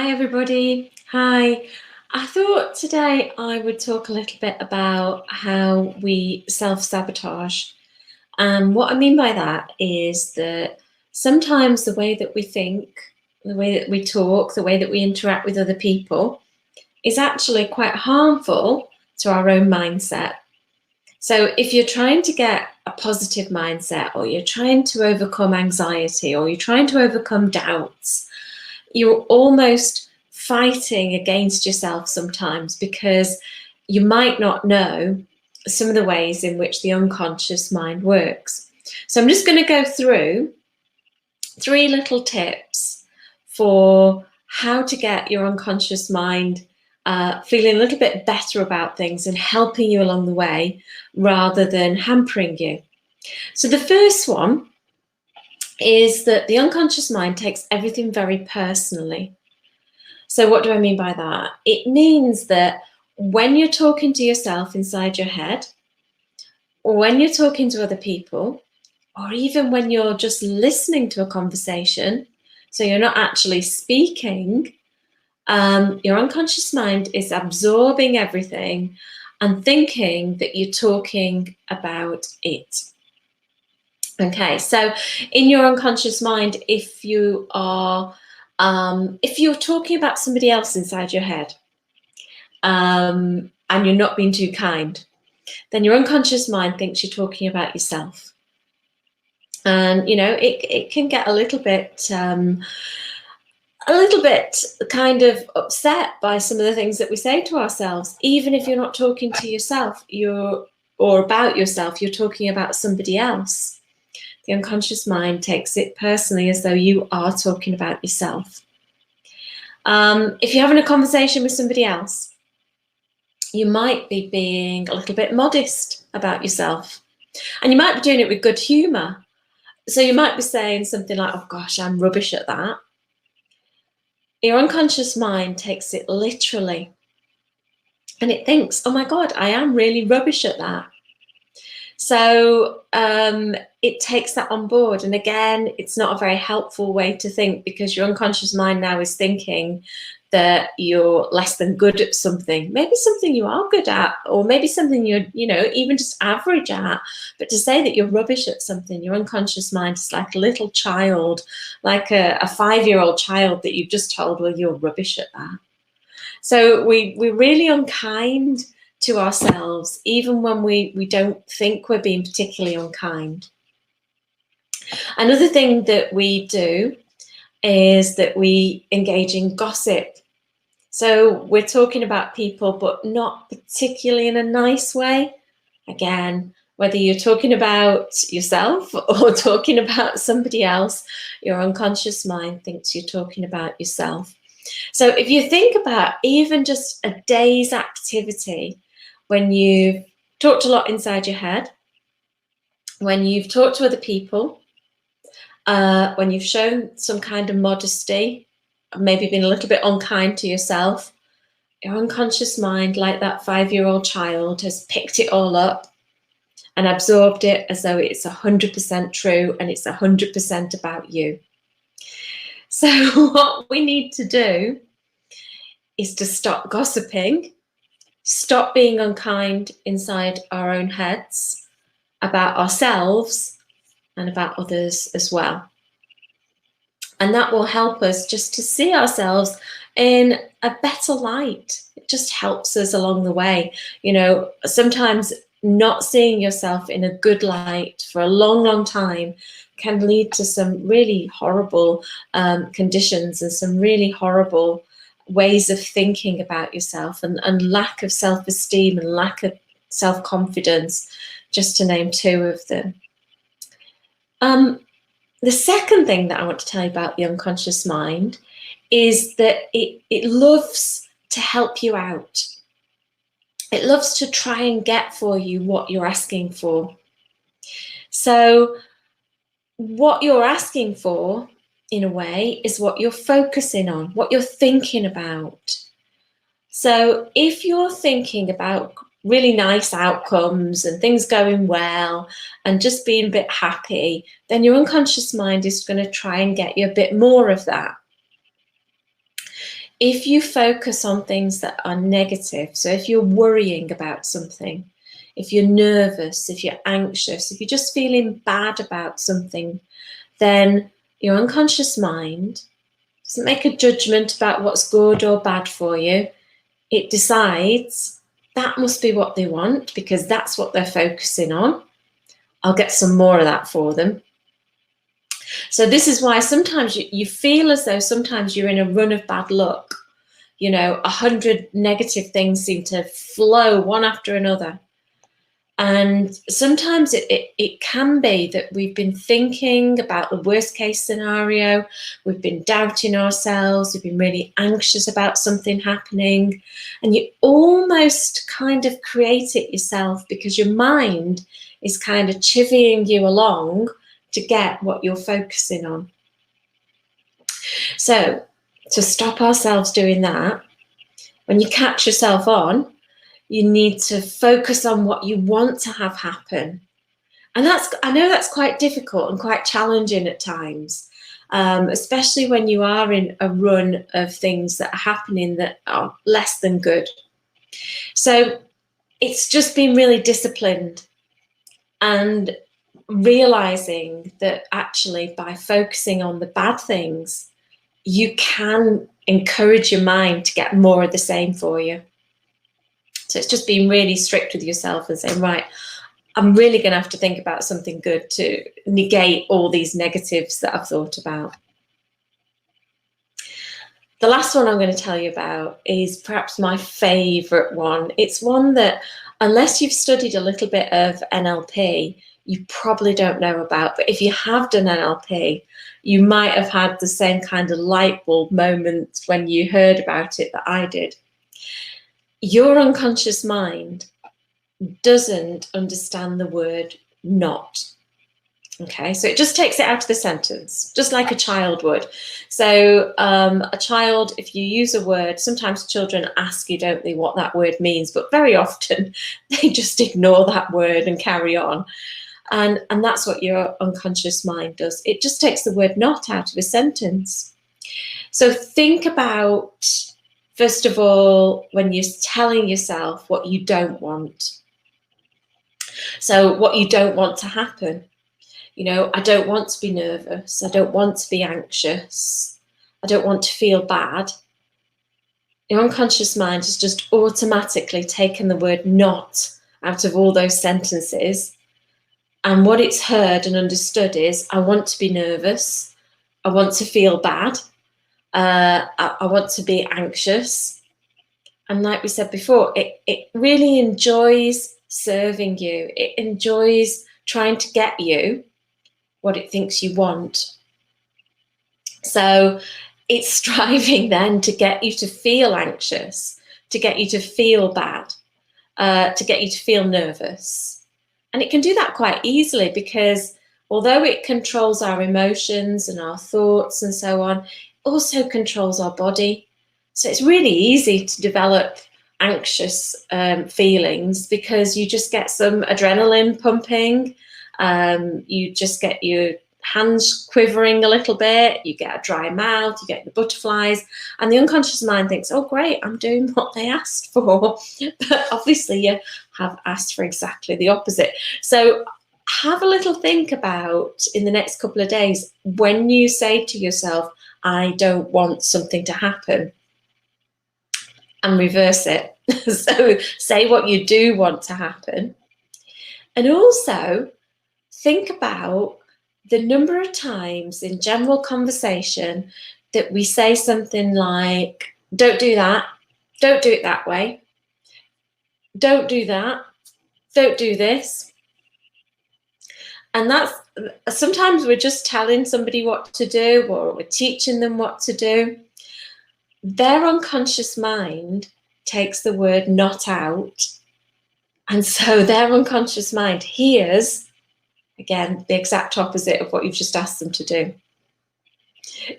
Hi, everybody. Hi. I thought today I would talk a little bit about how we self-sabotage. And what I mean by that is that sometimes the way that we think, the way that we talk, the way that we interact with other people is actually quite harmful to our own mindset. So if you're trying to get a positive mindset, or you're trying to overcome anxiety, or you're trying to overcome doubts, you're almost fighting against yourself sometimes, because you might not know some of the ways in which the unconscious mind works. So I'm just going to go through 3 little tips for how to get your unconscious mind feeling a little bit better about things and helping you along the way rather than hampering you. So the first one is that the unconscious mind takes everything very personally. So what do I mean by that? It means that when you're talking to yourself inside your head, or when you're talking to other people, or even when you're just listening to a conversation, so you're not actually speaking, your unconscious mind is absorbing everything and thinking that you're talking about it. Okay, so in your unconscious mind, if you're talking about somebody else inside your head, and you're not being too kind, then your unconscious mind thinks you're talking about yourself. And it can get a little bit kind of upset by some of the things that we say to ourselves. Even if you're not talking to yourself, or about yourself, you're talking about somebody else. The unconscious mind takes it personally, as though you are talking about yourself. If you're having a conversation with somebody else, you might be being a little bit modest about yourself, and you might be doing it with good humour. So you might be saying something like, "Oh gosh, I'm rubbish at that." Your unconscious mind takes it literally, and it thinks, "Oh my God, I am really rubbish at that." So it takes that on board. And again, it's not a very helpful way to think, because your unconscious mind now is thinking that you're less than good at something, maybe something you are good at, or maybe something you're, even just average at. But to say that you're rubbish at something, your unconscious mind is like a little child, like a 5-year-old child that you've just told, "Well, you're rubbish at that." So we're really unkind to ourselves, even when we don't think we're being particularly unkind. Another thing that we do is that we engage in gossip. So we're talking about people, but not particularly in a nice way. Again, whether you're talking about yourself or talking about somebody else, your unconscious mind thinks you're talking about yourself. So if you think about even just a day's activity, when you've talked a lot inside your head, when you've talked to other people, when you've shown some kind of modesty, maybe been a little bit unkind to yourself, your unconscious mind, like that 5-year-old child, has picked it all up and absorbed it as though it's 100% true and it's 100% about you. So what we need to do is to stop gossiping, stop being unkind inside our own heads about ourselves and about others as well. And that will help us just to see ourselves in a better light. It just helps us along the way. Sometimes not seeing yourself in a good light for a long, long time can lead to some really horrible conditions and some really horrible ways of thinking about yourself, and lack of self-esteem and lack of self-confidence, just to name 2 of them. The second thing that I want to tell you about the unconscious mind is that it loves to help you out. It loves to try and get for you what you're asking for. So what you're asking for, in a way, is what you're focusing on, what you're thinking about. So if you're thinking about really nice outcomes and things going well and just being a bit happy, then your unconscious mind is going to try and get you a bit more of that. if you focus on things that are negative, so if you're worrying about something, if you're nervous, if you're anxious, if you're just feeling bad about something, then your unconscious mind doesn't make a judgment about what's good or bad for you. It decides that must be what they want because that's what they're focusing on. I'll get some more of that for them. So this is why sometimes you feel as though sometimes you're in a run of bad luck. 100 negative things seem to flow one after another. And sometimes it can be that we've been thinking about the worst case scenario, we've been doubting ourselves, we've been really anxious about something happening, and you almost kind of create it yourself because your mind is kind of chivying you along to get what you're focusing on. So to stop ourselves doing that, when you catch yourself on, you need to focus on what you want to have happen. And I know that's quite difficult and quite challenging at times, especially when you are in a run of things that are happening that are less than good. So it's just being really disciplined and realizing that actually by focusing on the bad things, you can encourage your mind to get more of the same for you. So it's just being really strict with yourself and saying, right, I'm really going to have to think about something good to negate all these negatives that I've thought about. The last one I'm going to tell you about is perhaps my favourite one. It's one that, unless you've studied a little bit of NLP, you probably don't know about. But if you have done NLP, you might have had the same kind of light bulb moment when you heard about it that I did. Your unconscious mind doesn't understand the word not. Okay, so it just takes it out of the sentence, just like a child would. So a child, if you use a word, sometimes children ask you, don't they, what that word means, but very often they just ignore that word and carry on. And that's what your unconscious mind does. It just takes the word not out of a sentence. So think about, first of all, when you're telling yourself what you don't want. So what you don't want to happen. I don't want to be nervous. I don't want to be anxious. I don't want to feel bad. Your unconscious mind has just automatically taken the word not out of all those sentences. And what it's heard and understood is, I want to be nervous. I want to feel bad. I want to be anxious. And like we said before, it really enjoys serving you. It enjoys trying to get you what it thinks you want. So it's striving then to get you to feel anxious, to get you to feel bad, to get you to feel nervous. And it can do that quite easily because although it controls our emotions and our thoughts and so on, it also controls our body. So it's really easy to develop anxious feelings because you just get some adrenaline pumping. You just get your hands quivering a little bit, you get a dry mouth, you get the butterflies, and the unconscious mind thinks, oh great, I'm doing what they asked for. But obviously you have asked for exactly the opposite. So have a little think about, in the next couple of days, when you say to yourself, I don't want something to happen, and reverse it. So say what you do want to happen. And also think about the number of times in general conversation that we say something like, don't do that, don't do it that way, don't do that, don't do this. And that's, sometimes we're just telling somebody what to do or we're teaching them what to do. Their unconscious mind takes the word not out. And so their unconscious mind hears, again, the exact opposite of what you've just asked them to do.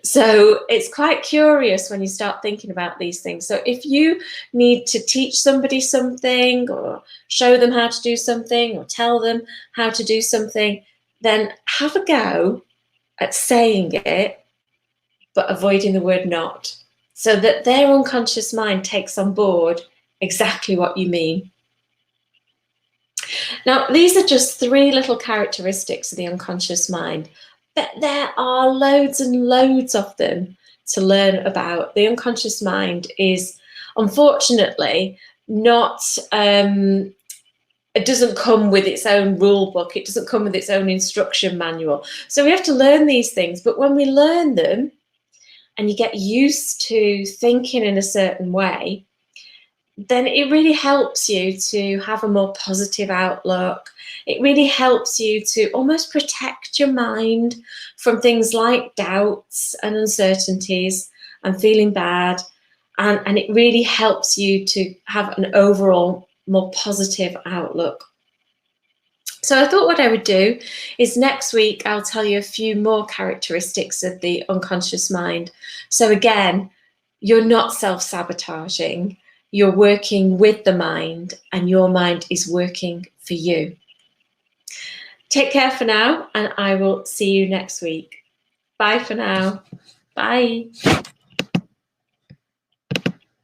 So it's quite curious when you start thinking about these things. So if you need to teach somebody something or show them how to do something or tell them how to do something, then have a go at saying it, but avoiding the word not. so that their unconscious mind takes on board exactly what you mean. Now, these are just 3 little characteristics of the unconscious mind, but there are loads and loads of them to learn about. The unconscious mind is, unfortunately, not, it doesn't come with its own rule book. It doesn't come with its own instruction manual. So we have to learn these things, but when we learn them and you get used to thinking in a certain way, then it really helps you to have a more positive outlook. It really helps you to almost protect your mind from things like doubts and uncertainties and feeling bad. And it really helps you to have an overall more positive outlook. So I thought what I would do is next week I'll tell you a few more characteristics of the unconscious mind. So again, you're not self-sabotaging. You're working with the mind, and your mind is working for you. Take care for now, and I will see you next week. Bye for now. Bye.